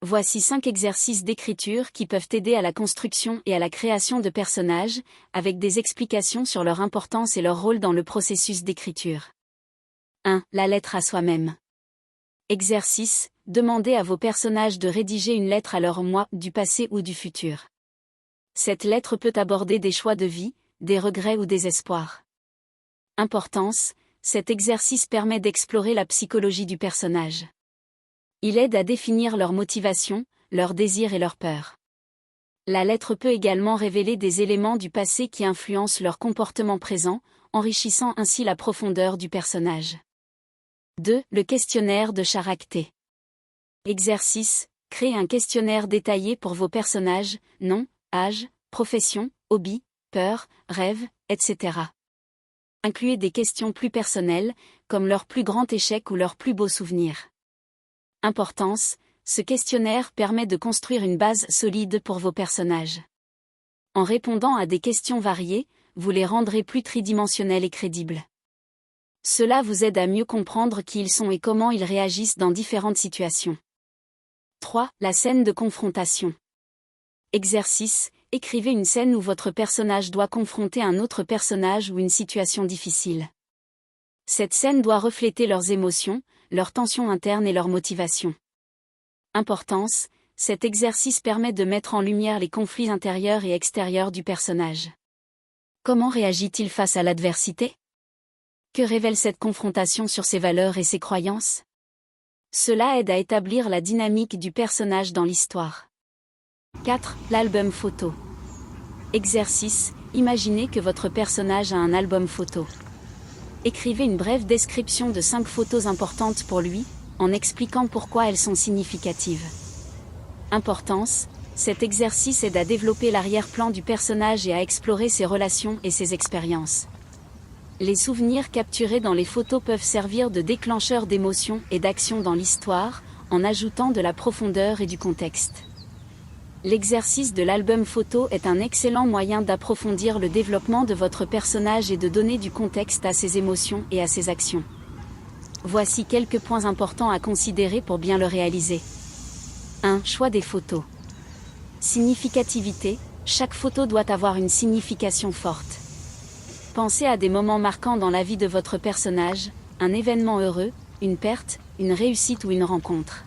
Voici 5 exercices d'écriture qui peuvent aider à la construction et à la création de personnages, avec des explications sur leur importance et leur rôle dans le processus d'écriture. 1. La lettre à soi-même. Exercice, demandez à vos personnages de rédiger une lettre à leur moi, du passé ou du futur. Cette lettre peut aborder des choix de vie, des regrets ou des espoirs. Importance, cet exercice permet d'explorer la psychologie du personnage. Il aide à définir leurs motivations, leurs désirs et leurs peurs. La lettre peut également révéler des éléments du passé qui influencent leur comportement présent, enrichissant ainsi la profondeur du personnage. 2. Le questionnaire de Characté. Exercice, créez un questionnaire détaillé pour vos personnages, nom, âge, profession, hobby, peur, rêve, etc. Incluez des questions plus personnelles, comme leur plus grand échec ou leur plus beau souvenir. Importance, ce questionnaire permet de construire une base solide pour vos personnages. En répondant à des questions variées, vous les rendrez plus tridimensionnels et crédibles. Cela vous aide à mieux comprendre qui ils sont et comment ils réagissent dans différentes situations. 3. La scène de confrontation. Exercice, écrivez une scène où votre personnage doit confronter un autre personnage ou une situation difficile. Cette scène doit refléter leurs émotions, leurs tensions internes et leurs motivations. Importance, cet exercice permet de mettre en lumière les conflits intérieurs et extérieurs du personnage. Comment réagit-il face à l'adversité ? Que révèle cette confrontation sur ses valeurs et ses croyances ? Cela aide à établir la dynamique du personnage dans l'histoire. 4. L'album photo. Exercice, imaginez que votre personnage a un album photo. Écrivez une brève description de 5 photos importantes pour lui, en expliquant pourquoi elles sont significatives. Importance, cet exercice aide à développer l'arrière-plan du personnage et à explorer ses relations et ses expériences. Les souvenirs capturés dans les photos peuvent servir de déclencheur d'émotions et d'actions dans l'histoire, en ajoutant de la profondeur et du contexte. L'exercice de l'album photo est un excellent moyen d'approfondir le développement de votre personnage et de donner du contexte à ses émotions et à ses actions. Voici quelques points importants à considérer pour bien le réaliser. 1. Choix des photos. Significativité, chaque photo doit avoir une signification forte. Pensez à des moments marquants dans la vie de votre personnage, un événement heureux, une perte, une réussite ou une rencontre.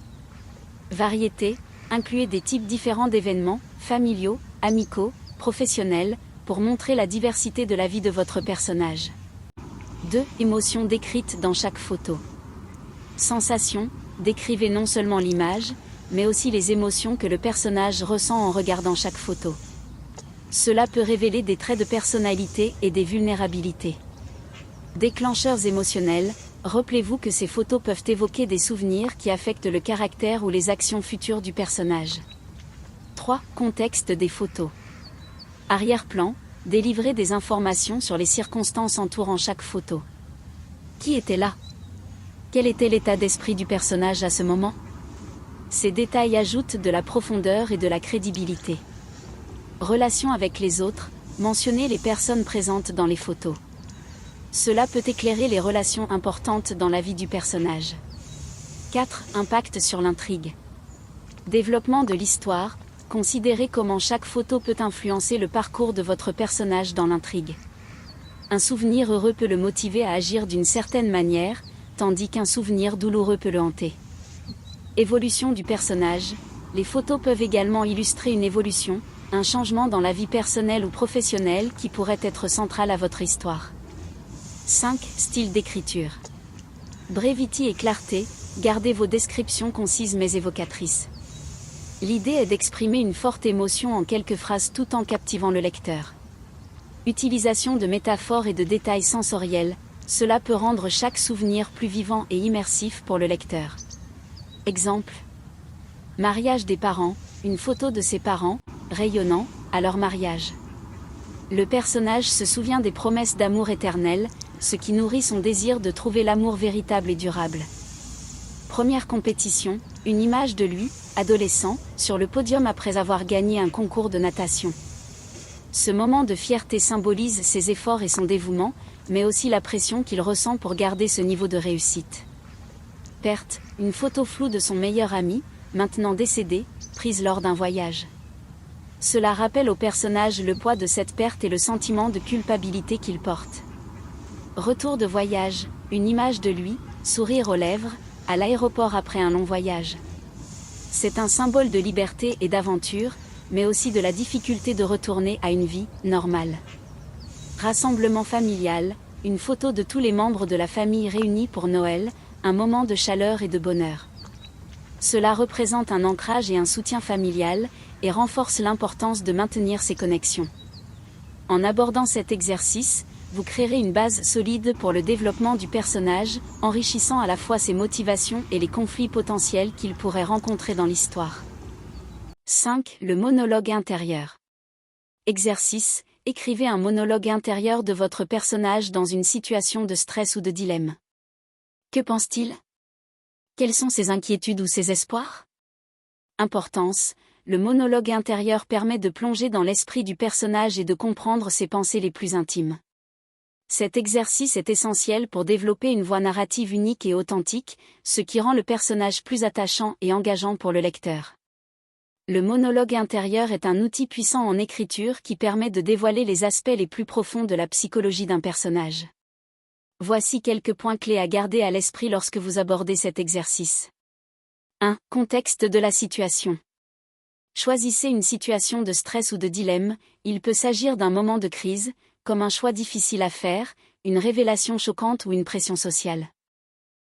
Variété, incluez des types différents d'événements, familiaux, amicaux, professionnels, pour montrer la diversité de la vie de votre personnage. 2. Émotions décrites dans chaque photo. Sensations, décrivez non seulement l'image, mais aussi les émotions que le personnage ressent en regardant chaque photo. Cela peut révéler des traits de personnalité et des vulnérabilités. Déclencheurs émotionnels, rappelez-vous que ces photos peuvent évoquer des souvenirs qui affectent le caractère ou les actions futures du personnage. 3. Contexte des photos. Arrière-plan, délivrez des informations sur les circonstances entourant chaque photo. Qui était là ? Quel était l'état d'esprit du personnage à ce moment ? Ces détails ajoutent de la profondeur et de la crédibilité. Relations avec les autres, mentionnez les personnes présentes dans les photos. Cela peut éclairer les relations importantes dans la vie du personnage. 4. Impact sur l'intrigue. Développement de l'histoire, considérez comment chaque photo peut influencer le parcours de votre personnage dans l'intrigue. Un souvenir heureux peut le motiver à agir d'une certaine manière, tandis qu'un souvenir douloureux peut le hanter. Évolution du personnage, les photos peuvent également illustrer une évolution, un changement dans la vie personnelle ou professionnelle qui pourrait être central à votre histoire. 5. Style d'écriture. Brevity et clarté, gardez vos descriptions concises mais évocatrices. L'idée est d'exprimer une forte émotion en quelques phrases tout en captivant le lecteur. Utilisation de métaphores et de détails sensoriels, cela peut rendre chaque souvenir plus vivant et immersif pour le lecteur. Exemple. Mariage des parents, une photo de ses parents, rayonnant, à leur mariage. Le personnage se souvient des promesses d'amour éternel, ce qui nourrit son désir de trouver l'amour véritable et durable. Première compétition, une image de lui, adolescent, sur le podium après avoir gagné un concours de natation. Ce moment de fierté symbolise ses efforts et son dévouement, mais aussi la pression qu'il ressent pour garder ce niveau de réussite. Perte, une photo floue de son meilleur ami, maintenant décédée, prise lors d'un voyage. Cela rappelle au personnage le poids de cette perte et le sentiment de culpabilité qu'il porte. Retour de voyage, une image de lui, sourire aux lèvres, à l'aéroport après un long voyage. C'est un symbole de liberté et d'aventure, mais aussi de la difficulté de retourner à une vie normale. Rassemblement familial, une photo de tous les membres de la famille réunis pour Noël, un moment de chaleur et de bonheur. Cela représente un ancrage et un soutien familial, et renforce l'importance de maintenir ces connexions. En abordant cet exercice, vous créerez une base solide pour le développement du personnage, enrichissant à la fois ses motivations et les conflits potentiels qu'il pourrait rencontrer dans l'histoire. 5. Le monologue intérieur. Exercice. Écrivez un monologue intérieur de votre personnage dans une situation de stress ou de dilemme. Que pense-t-il? Quelles sont ses inquiétudes ou ses espoirs? Importance. Le monologue intérieur permet de plonger dans l'esprit du personnage et de comprendre ses pensées les plus intimes. Cet exercice est essentiel pour développer une voix narrative unique et authentique, ce qui rend le personnage plus attachant et engageant pour le lecteur. Le monologue intérieur est un outil puissant en écriture qui permet de dévoiler les aspects les plus profonds de la psychologie d'un personnage. Voici quelques points clés à garder à l'esprit lorsque vous abordez cet exercice. 1. Contexte de la situation. Choisissez une situation de stress ou de dilemme, il peut s'agir d'un moment de crise, comme un choix difficile à faire, une révélation choquante ou une pression sociale.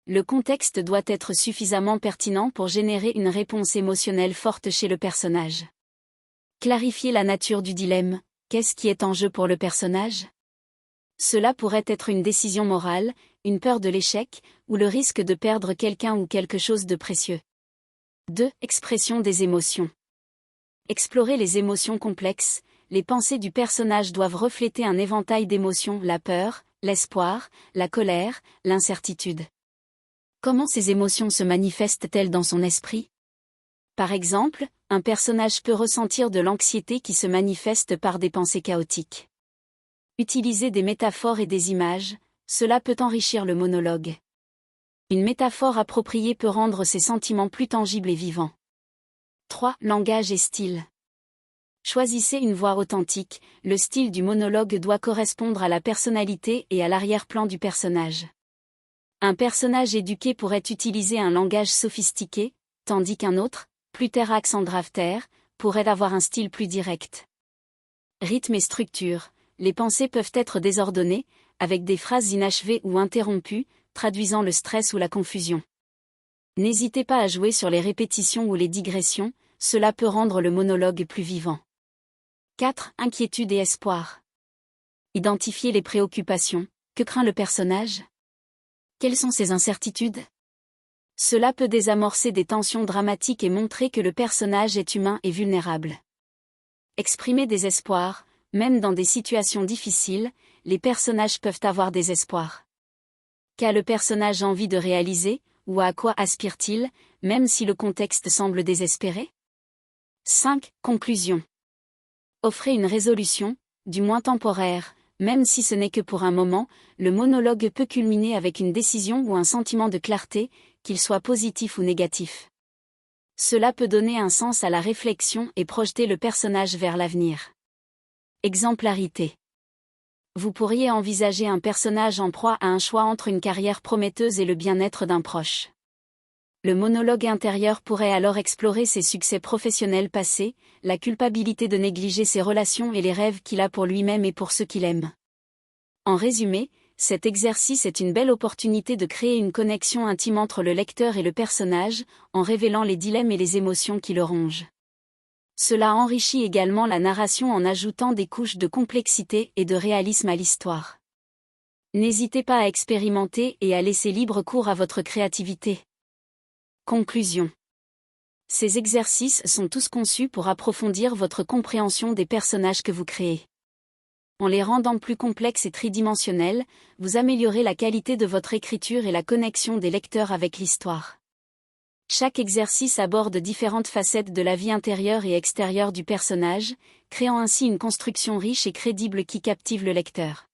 Le contexte doit être suffisamment pertinent pour générer une réponse émotionnelle forte chez le personnage. Clarifiez la nature du dilemme, qu'est-ce qui est en jeu pour le personnage? Cela pourrait être une décision morale, une peur de l'échec, ou le risque de perdre quelqu'un ou quelque chose de précieux. 2. Expression des émotions. Explorez les émotions complexes, les pensées du personnage doivent refléter un éventail d'émotions, la peur, l'espoir, la colère, l'incertitude. Comment ces émotions se manifestent-elles dans son esprit? Par exemple, un personnage peut ressentir de l'anxiété qui se manifeste par des pensées chaotiques. Utilisez des métaphores et des images, cela peut enrichir le monologue. Une métaphore appropriée peut rendre ces sentiments plus tangibles et vivants. 3. Langage et style. Choisissez une voix authentique, le style du monologue doit correspondre à la personnalité et à l'arrière-plan du personnage. Un personnage éduqué pourrait utiliser un langage sophistiqué, tandis qu'un autre, plus terre-accent grave-terre, pourrait avoir un style plus direct. Rythme et structure. Les pensées peuvent être désordonnées, avec des phrases inachevées ou interrompues, traduisant le stress ou la confusion. N'hésitez pas à jouer sur les répétitions ou les digressions, cela peut rendre le monologue plus vivant. 4. Inquiétude et espoir. Identifiez les préoccupations. Que craint le personnage? Quelles sont ses incertitudes? Cela peut désamorcer des tensions dramatiques et montrer que le personnage est humain et vulnérable. Exprimez des espoirs. Même dans des situations difficiles, les personnages peuvent avoir des espoirs. Qu'a le personnage envie de réaliser, ou à quoi aspire-t-il, même si le contexte semble désespéré? 5. Conclusion. Offrez une résolution, du moins temporaire, même si ce n'est que pour un moment, le monologue peut culminer avec une décision ou un sentiment de clarté, qu'il soit positif ou négatif. Cela peut donner un sens à la réflexion et projeter le personnage vers l'avenir. Exemplarité. Vous pourriez envisager un personnage en proie à un choix entre une carrière prometteuse et le bien-être d'un proche. Le monologue intérieur pourrait alors explorer ses succès professionnels passés, la culpabilité de négliger ses relations et les rêves qu'il a pour lui-même et pour ceux qu'il aime. En résumé, cet exercice est une belle opportunité de créer une connexion intime entre le lecteur et le personnage, en révélant les dilemmes et les émotions qui le rongent. Cela enrichit également la narration en ajoutant des couches de complexité et de réalisme à l'histoire. N'hésitez pas à expérimenter et à laisser libre cours à votre créativité. Conclusion. Ces exercices sont tous conçus pour approfondir votre compréhension des personnages que vous créez. En les rendant plus complexes et tridimensionnels, vous améliorez la qualité de votre écriture et la connexion des lecteurs avec l'histoire. Chaque exercice aborde différentes facettes de la vie intérieure et extérieure du personnage, créant ainsi une construction riche et crédible qui captive le lecteur.